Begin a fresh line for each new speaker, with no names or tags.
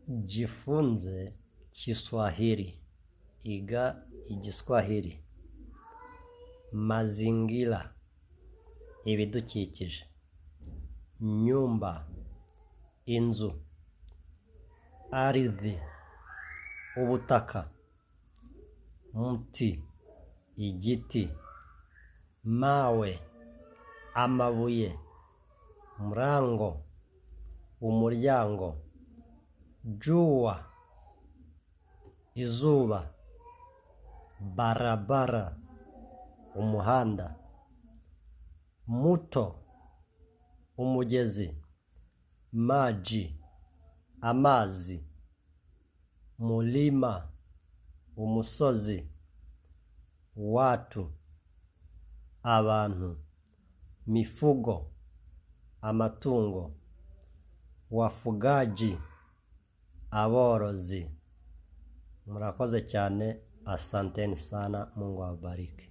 Jifunze Kiswahili. Iga Igiswahili. Mazingira, ibidukikije. Nyumba, inzu. Ardhi, ubutaka. Mti, igiti. Mawe, amabuye. Mlango, umuryango. Jua, izuba. Barabara, umuhanda. Muto, umugezi. Maji, amazi. Mulima, umusozi. Watu, abantu. Mifugo, amatungo. Wafugaji, aborozi. Murakoze cyane, asanteni sana, Mungu awabariki.